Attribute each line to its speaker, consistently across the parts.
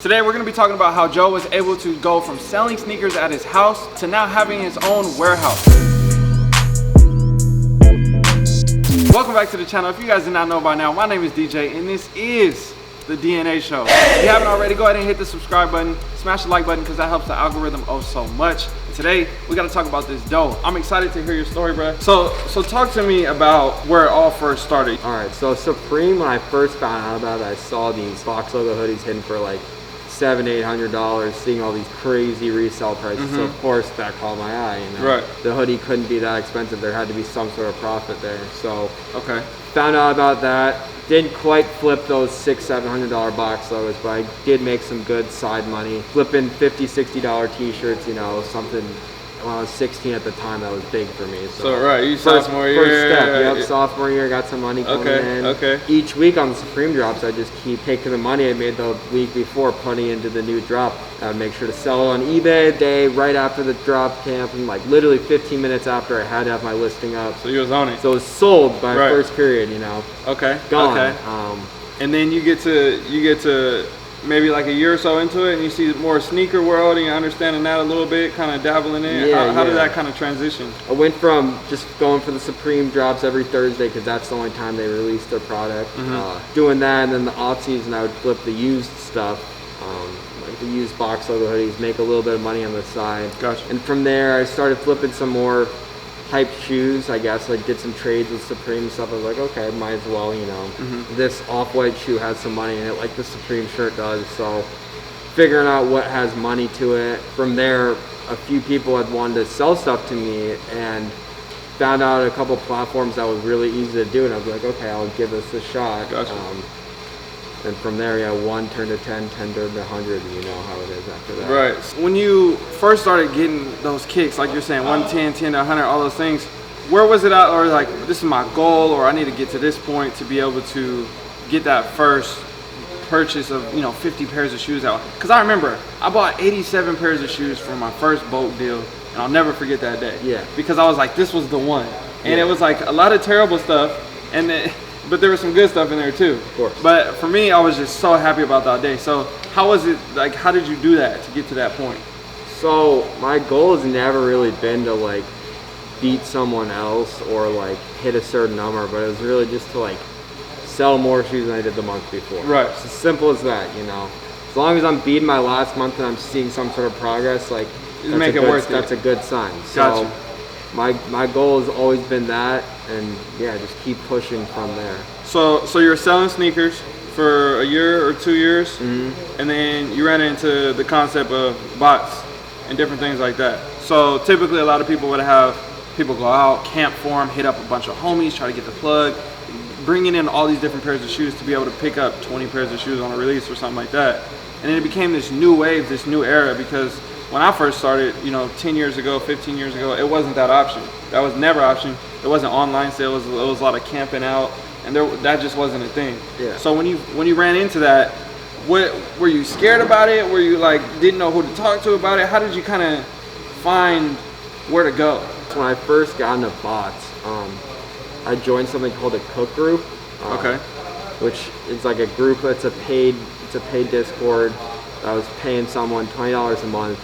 Speaker 1: Today we're going to be talking about how Joe was able to go from selling sneakers at his house to now having his own warehouse. Welcome back to the channel. If you guys did not know by now, my name is DJ and this is the DNA Show. If you haven't already, go ahead and hit the subscribe button, smash the like button because that helps the algorithm oh so much. And today we got to talk about this dough. I'm excited to hear your story, bro. So talk to me about where it all first started.
Speaker 2: All right, so Supreme, when I first found out about it, I saw these box logo hoodies hidden for like $700-800, seeing all these crazy resale prices. So of course that caught my eye. You know?
Speaker 1: Right.
Speaker 2: The hoodie couldn't be that expensive. There had to be some sort of profit there. So
Speaker 1: okay.
Speaker 2: Found out about that. Didn't quite flip those $600-700 box logos, but I did make some good side money. Flipping $50-60 t-shirts, you know, something. When I was 16 at the time, that was big for me.
Speaker 1: So right, you sophomore year.
Speaker 2: First step, yep, sophomore year, got some money coming in.
Speaker 1: Okay.
Speaker 2: Each week on the Supreme drops, I just keep taking the money I made the week before, putting into the new drop. I would make sure to sell it on eBay the day right after the drop camp, and like literally 15 minutes after I had to have my listing up.
Speaker 1: So you was on it.
Speaker 2: So it was sold by first period, you know.
Speaker 1: Okay.
Speaker 2: Gone.
Speaker 1: Okay. And then you get to maybe like a year or so into it and you see more sneaker world and you're understanding that a little bit, kind of dabbling in it. How did that kind of transition?
Speaker 2: I went from just going for the Supreme drops every Thursday because that's the only time they release their product. Doing that, and then the off season I would flip the used stuff, like the used box logo hoodies, make a little bit of money on the side.
Speaker 1: Gotcha.
Speaker 2: And from there I started flipping some more hype shoes, I guess. I did some trades with Supreme and stuff. I was like, okay, might as well, you know. This off-white shoe has some money in it, like the Supreme shirt does. So figuring out what has money to it. From there, a few people had wanted to sell stuff to me and found out a couple platforms that was really easy to do. And I was like, okay, I'll give this a shot.
Speaker 1: Gotcha.
Speaker 2: And from there, yeah, 1 turned to 10, 10 turned to 100, and you know how it is after that.
Speaker 1: Right. When you first started getting those kicks, like you're saying, 110, 10 to 100, all those things, where was it at? Or like, this is my goal, or I need to get to this point to be able to get that first purchase of, you know, 50 pairs of shoes out? Because I remember I bought 87 pairs of shoes for my first boat deal, and I'll never forget that day.
Speaker 2: Yeah.
Speaker 1: Because I was like, this was the one. And it was like a lot of terrible stuff, and then but there was some good stuff in there too.
Speaker 2: Of course.
Speaker 1: But for me, I was just so happy about that day. So how was it, like, how did you do that to get to that point?
Speaker 2: So my goal has never really been to like beat someone else or like hit a certain number, but it was really just to like sell more shoes than I did the month before.
Speaker 1: Right.
Speaker 2: It's as simple as that, you know. As long as I'm beating my last month and I'm seeing some sort of progress, like that's a good sign. So
Speaker 1: gotcha.
Speaker 2: My goal has always been that, and yeah, just keep pushing from there.
Speaker 1: So you're selling sneakers for a year or 2 years, and then you ran into the concept of bots and different things like that. So typically a lot of people would have people go out, camp for them, hit up a bunch of homies, try to get the plug, bringing in all these different pairs of shoes to be able to pick up 20 pairs of shoes on a release or something like that. And then it became this new wave, this new era, because when I first started, you know, 10 years ago, 15 years ago, it wasn't that option. That was never option. It wasn't online sales. It was a lot of camping out, and that just wasn't a thing.
Speaker 2: Yeah.
Speaker 1: So when you ran into that, what were you scared about it? Were you like didn't know who to talk to about it? How did you kind of find where to go?
Speaker 2: When I first got into bots, I joined something called a cook group. Which is like a group. It's a paid Discord. I was paying someone $20 a month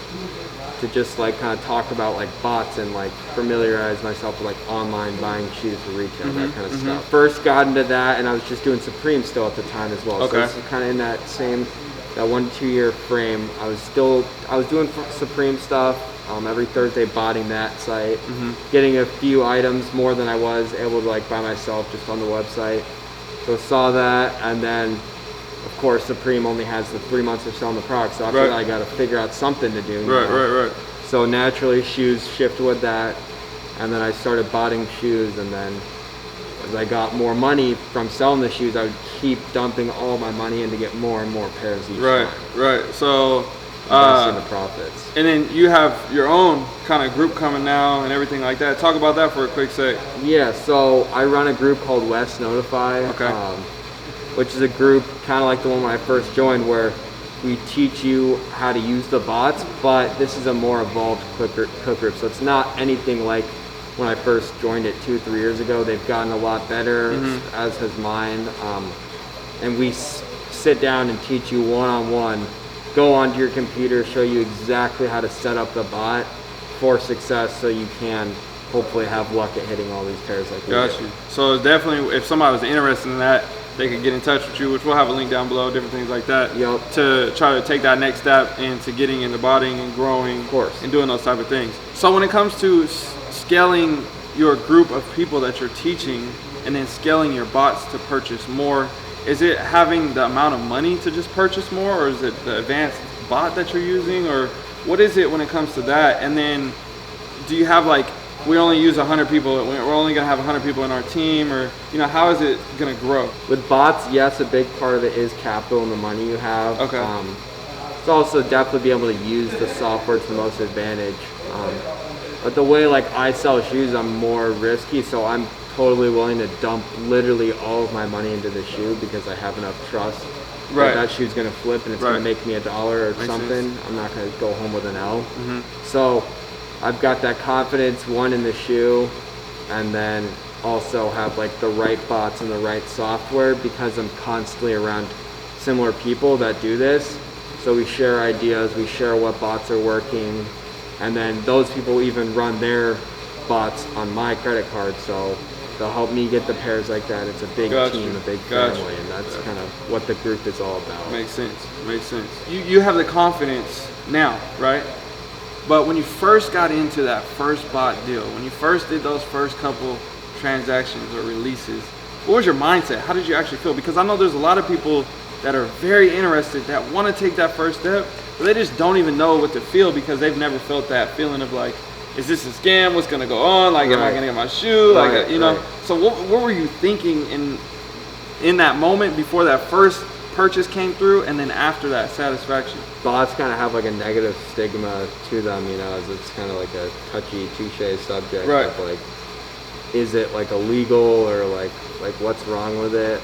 Speaker 2: to just like kind of talk about like bots and like familiarize myself with like online buying shoes for retail, that kind of stuff. First got into that, and I was just doing Supreme still at the time as well. So it's kind of in that 1 2 year frame. I was doing Supreme stuff every Thursday, botting that site, getting a few items more than I was able to like buy myself just on the website. So saw that, and then of course Supreme only has the 3 months of selling the product, so after that I got to figure out something to do.
Speaker 1: Right.
Speaker 2: So naturally shoes shifted with that, and then I started botting shoes, and then as I got more money from selling the shoes, I would keep dumping all my money in to get more and more pairs each time.
Speaker 1: Right. So
Speaker 2: investing the profits.
Speaker 1: And then you have your own kind of group coming now and everything like that. Talk about that for a quick sec.
Speaker 2: Yeah, so I run a group called West Notify. Which is a group kind of like the one when I first joined, where we teach you how to use the bots, but this is a more evolved cook group. So it's not anything like when I first joined it 2 or 3 years ago. They've gotten a lot better, as has mine. And we sit down and teach you one-on-one go onto your computer, show you exactly how to set up the bot for success, so you can hopefully have luck at hitting all these pairs like we
Speaker 1: Got
Speaker 2: do.
Speaker 1: you. So definitely, if somebody was interested in that, they could get in touch with you, which we'll have a link down below, different things like that,
Speaker 2: Yep.
Speaker 1: to try to take that next step into getting into botting and growing,
Speaker 2: Of course,
Speaker 1: and doing those type of things. So when it comes to scaling your group of people that you're teaching and then scaling your bots to purchase more, is it having the amount of money to just purchase more, or is it the advanced bot that you're using, or what is it when it comes to that? And then do you have like, we only use 100 people, we're only gonna have 100 people in our team, or how is it gonna grow?
Speaker 2: with bots, yes, a big part of it is capital and the money you have.
Speaker 1: Okay.
Speaker 2: It's also definitely being able to use the software to the most advantage. But the way like I sell shoes, I'm more risky, so I'm totally willing to dump literally all of my money into the shoe because I have enough trust that shoe's gonna flip and it's gonna make me $1 or
Speaker 1: Makes
Speaker 2: something.
Speaker 1: sense.
Speaker 2: I'm not gonna go home with an L. So I've got that confidence, one, in the shoe, and then also have like the right bots and the right software because I'm constantly around similar people that do this. So we share ideas, we share what bots are working, and then those people even run their bots on my credit card, so they'll help me get the pairs like that. It's a big team, a big family, and that's kind of what the group is all about.
Speaker 1: Makes sense, makes sense. You have the confidence now, right? But when you first got into that first bot deal, when you first did those first couple transactions or releases, what was your mindset? How did you actually feel? Because I know there's a lot of people that are very interested, that want to take that first step, but they just don't even know what to feel because they've never felt that feeling of like, is this a scam? What's gonna go on? Like, am I gonna get my shoe? Like, So what were you thinking in that moment before that first purchase came through, and then after that satisfaction?
Speaker 2: Bots kind of have like a negative stigma to them, as it's kind of like a touchy, touche subject of like, is it like illegal or like what's wrong with it?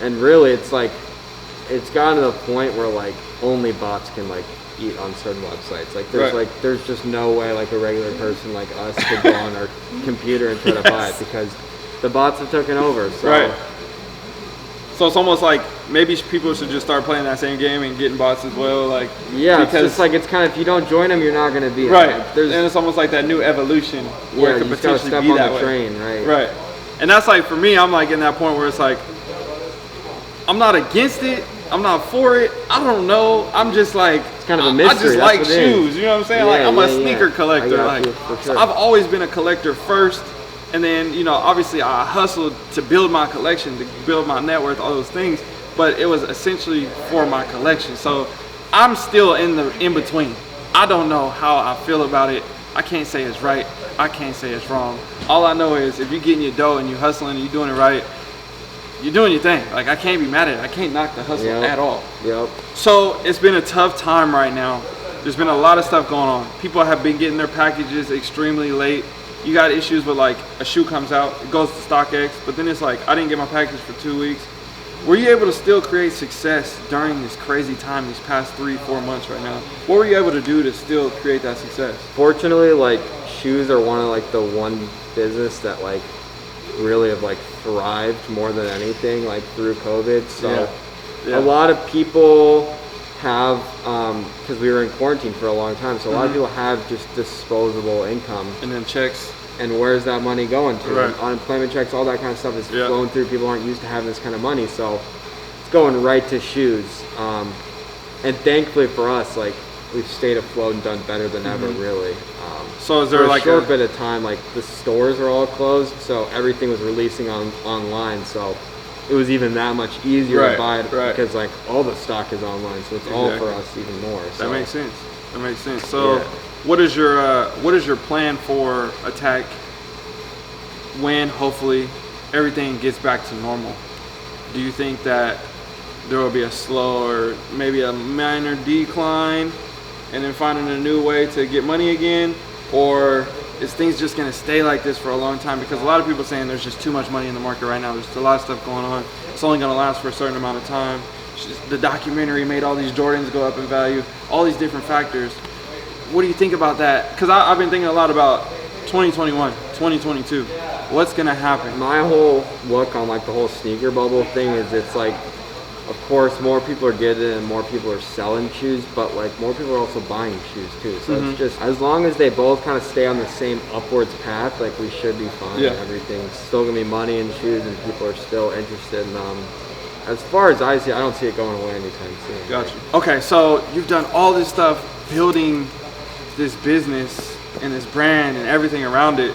Speaker 2: And really, it's like, it's gotten to the point where like only bots can like eat on certain websites. Like there's just no way like a regular person like us could go on our computer and try to buy it because the bots have taken over. So.
Speaker 1: So it's almost like maybe people should just start playing that same game and getting bots as well. Like,
Speaker 2: yeah, it's just like, it's kind of, if you don't join them, you're not going to be
Speaker 1: right. Like, and it's almost like that new evolution where it could potentially
Speaker 2: step
Speaker 1: be
Speaker 2: on
Speaker 1: that
Speaker 2: the
Speaker 1: way.
Speaker 2: Train, right?
Speaker 1: Right. And that's like, for me, I'm like in that point where it's like, I'm not against it, I'm not for it, I don't know. I'm just like,
Speaker 2: it's kind of a mystery.
Speaker 1: I just like shoes. You know what I'm saying? Like, I'm a sneaker collector. Like, so I've always been a collector first. And then, obviously I hustled to build my collection, to build my net worth, all those things. But it was essentially for my collection. So I'm still in between. I don't know how I feel about it. I can't say it's right. I can't say it's wrong. All I know is if you're getting your dough and you're hustling and you're doing it right, you're doing your thing. Like, I can't be mad at it. I can't knock the hustle at all. So it's been a tough time right now. There's been a lot of stuff going on. People have been getting their packages extremely late. You got issues with like a shoe comes out, it goes to StockX, but then it's like, I didn't get my package for 2 weeks. Were you able to still create success during this crazy time, these past 3-4 months right now? What were you able to do to still create that success?
Speaker 2: Fortunately, like, shoes are one of like the one business that like really have like thrived more than anything like through COVID. So a lot of people have, because we were in quarantine for a long time, so a lot of people have just disposable income.
Speaker 1: And then checks.
Speaker 2: And where's that money going to?
Speaker 1: Right.
Speaker 2: Unemployment checks, all that kind of stuff is flowing through. People aren't used to having this kind of money, so it's going right to shoes. And thankfully for us, like, we've stayed afloat and done better than ever, really.
Speaker 1: So is there like
Speaker 2: a short bit of time, like the stores are all closed, so everything was releasing online, so it was even that much easier to buy it because like all the stock is online, so it's all for us even more. So.
Speaker 1: That makes sense. That makes sense. So what is your plan for Attack when hopefully everything gets back to normal? Do you think that there will be a slow or maybe a minor decline and then finding a new way to get money again? Or is things just going to stay like this for a long time? Because a lot of people are saying there's just too much money in the market right now. There's a lot of stuff going on. It's only going to last for a certain amount of time. The documentary made all these Jordans go up in value, all these different factors. What do you think about that? Because I've been thinking a lot about 2021, 2022. What's going to happen?
Speaker 2: My whole look on like the whole sneaker bubble thing is it's like of course, more people are getting it and more people are selling shoes, but like more people are also buying shoes too. So it's just, as long as they both kind of stay on the same upwards path, like we should be fine.
Speaker 1: Yeah.
Speaker 2: Everything's still gonna be money in shoes and people are still interested in them. As far as I see, I don't see it going away anytime soon.
Speaker 1: Gotcha. Okay, so you've done all this stuff building this business and this brand and everything around it.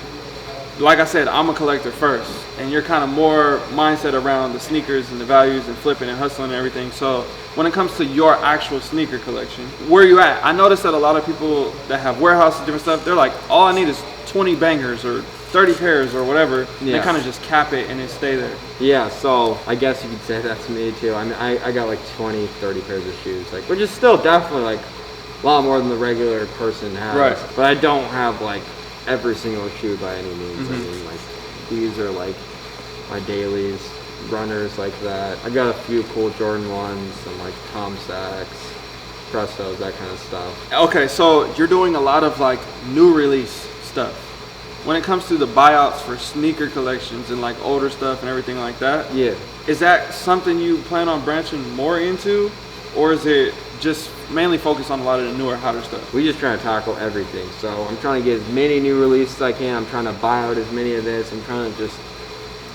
Speaker 1: Like I said, I'm a collector first, and you're kind of more mindset around the sneakers and the values and flipping and hustling and everything. So when it comes to your actual sneaker collection, where are you at? I noticed that a lot of people that have warehouses, different stuff, they're like, all I need is 20 bangers or 30 pairs or whatever. Yeah. They kind of just cap it and then stay there.
Speaker 2: Yeah, so I guess you could say that's me too. I mean, I got like 20, 30 pairs of shoes, like, which is still definitely like a lot more than the regular person has.
Speaker 1: Right.
Speaker 2: But I don't have like every single shoe by any means. I mean, like, these are like my dailies, runners like that. I got a few cool Jordan 1s, some like Tom Sachs, Prestos, that kind of stuff.
Speaker 1: Okay, so you're doing a lot of like new release stuff. When it comes to the buyouts for sneaker collections and like older stuff and everything like that,
Speaker 2: yeah,
Speaker 1: is that something you plan on branching more into, or is it just mainly focused on a lot of the newer, hotter stuff?
Speaker 2: We just trying to tackle everything. So I'm trying to get as many new releases as I can. I'm trying to buy out as many of this. I'm trying to just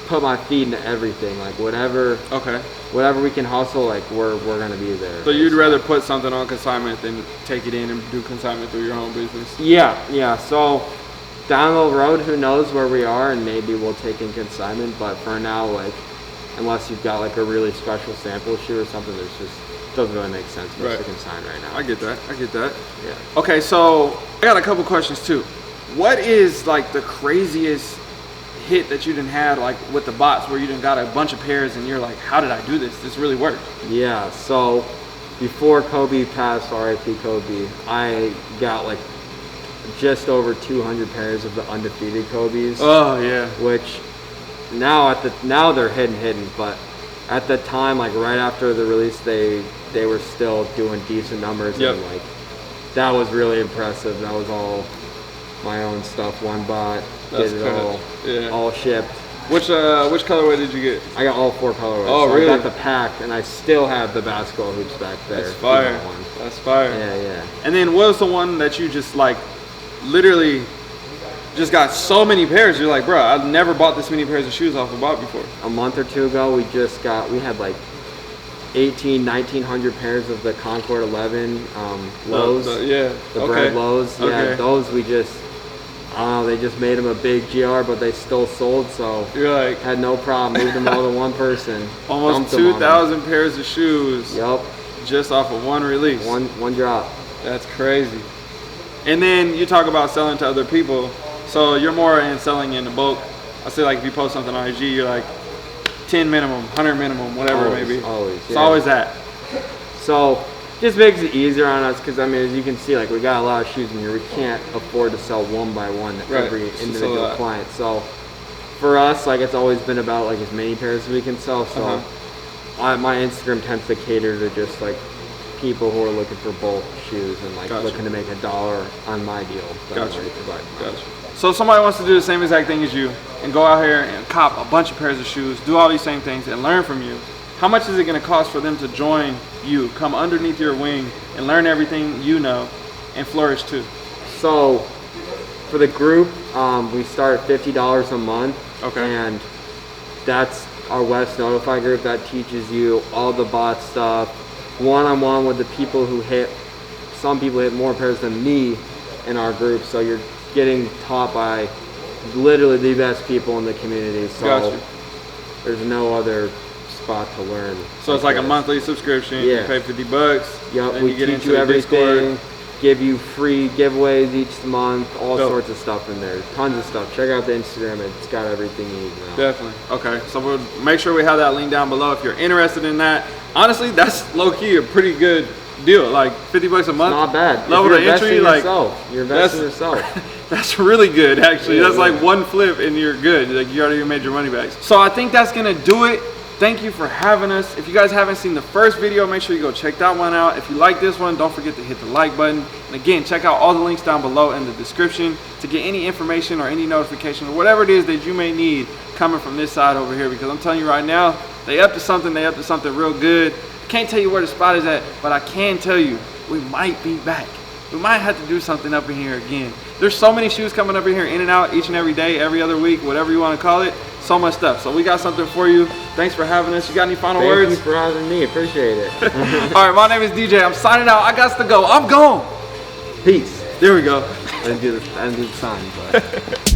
Speaker 2: put my feet into everything. Like whatever we can hustle, like we're gonna be there.
Speaker 1: So you'd rather put something on consignment than take it in and do consignment through your own business?
Speaker 2: Yeah. So down the road, who knows where we are, and maybe we'll take in consignment. But for now, like, unless you've got like a really special sample shoe or something, there's just doesn't really make sense for us to consign right now.
Speaker 1: I get that.
Speaker 2: Yeah.
Speaker 1: Okay, so I got a couple questions too. What is like the craziest hit that you done had, like with the bots, where you done got a bunch of pairs and you're like, how did I do this? This really worked.
Speaker 2: Yeah, so before Kobe passed, RIP Kobe, I got like just over 200 pairs of the undefeated Kobe's.
Speaker 1: Oh yeah.
Speaker 2: Which now they're hidden, but at the time, like right after the release, they were still doing decent numbers.
Speaker 1: Yep.
Speaker 2: And like that was really impressive. That was all my own stuff, one bot,
Speaker 1: That's
Speaker 2: get it all shipped.
Speaker 1: Which colorway did you get?
Speaker 2: I got all 4 colorways.
Speaker 1: Oh,
Speaker 2: so
Speaker 1: really?
Speaker 2: I got the pack, and I still have the basketball hoops back there.
Speaker 1: That's fire. That's fire.
Speaker 2: Yeah.
Speaker 1: And then what was the one that you just like, literally, just got so many pairs? You're like, bro, I've never bought this many pairs of shoes off a bot before.
Speaker 2: A month or two ago, we had like 1900 pairs of the Concord 11 lows. The bread lows. Yeah,
Speaker 1: okay.
Speaker 2: Those we just, I don't know, they just made them a big GR, but they still sold, so
Speaker 1: you're like,
Speaker 2: had no problem, moved them all to one person.
Speaker 1: Almost 2,000 pairs of shoes.
Speaker 2: Yep.
Speaker 1: Just off of one release.
Speaker 2: One drop.
Speaker 1: That's crazy. And then you talk about selling to other people. So you're more in selling in the bulk. I say like if you post something on IG, you're like 10 minimum, 100 minimum, whatever it may be.
Speaker 2: Always.
Speaker 1: It's always that.
Speaker 2: So just makes it easier on us because I mean, as you can see, like we got a lot of shoes in here. We can't afford to sell one by one every individual client. So for us, like it's always been about like as many pairs as we can sell. So my Instagram tends to cater to just like people who are looking for bulk shoes and like looking to make $1 on my deal.
Speaker 1: Gotcha. So if somebody wants to do the same exact thing as you and go out here and cop a bunch of pairs of shoes, do all these same things and learn from you, how much is it going to cost for them to join you, come underneath your wing and learn everything you know and flourish too?
Speaker 2: So for the group, we start at $50 a month.
Speaker 1: Okay.
Speaker 2: And that's our West Notify group that teaches you all the bot stuff, one-on-one with the people who some people hit more pairs than me in our group. So you're getting taught by literally the best people in the community. So there's no other spot to learn.
Speaker 1: So it's like a monthly subscription.
Speaker 2: Yeah.
Speaker 1: You pay $50.
Speaker 2: Yep.
Speaker 1: Then
Speaker 2: We
Speaker 1: you get
Speaker 2: teach
Speaker 1: into
Speaker 2: you everything.
Speaker 1: Discord.
Speaker 2: Give you free giveaways each month. All sorts of stuff in there. Tons of stuff. Check out the Instagram. It's got everything you need now.
Speaker 1: Definitely. Okay. So we'll make sure we have that link down below if you're interested in that. Honestly, that's low key a pretty good deal. Like $50 a month.
Speaker 2: Not bad.
Speaker 1: Level to entry, like
Speaker 2: you're investing in yourself.
Speaker 1: That's really good, actually.
Speaker 2: Yeah,
Speaker 1: that's like one flip and you're good. Like you already made your money back. So I think that's gonna do it. Thank you for having us. If you guys haven't seen the first video, make sure you go check that one out. If you like this one, don't forget to hit the like button. And again, check out all the links down below in the description to get any information or any notification or whatever it is that you may need coming from this side over here, because I'm telling you right now, They up to something real good. Can't tell you where the spot is at, but I can tell you we might be back. We might have to do something up in here again. There's so many shoes coming up in here, in and out, each and every day, every other week, whatever you want to call it. So much stuff. So we got something for you. Thanks for having us. You got any final words?
Speaker 2: Thank you for having me. Appreciate it.
Speaker 1: All right, my name is DJ. I'm signing out. I got to go. I'm gone.
Speaker 2: Peace.
Speaker 1: There we go.
Speaker 2: I didn't do the sign, but.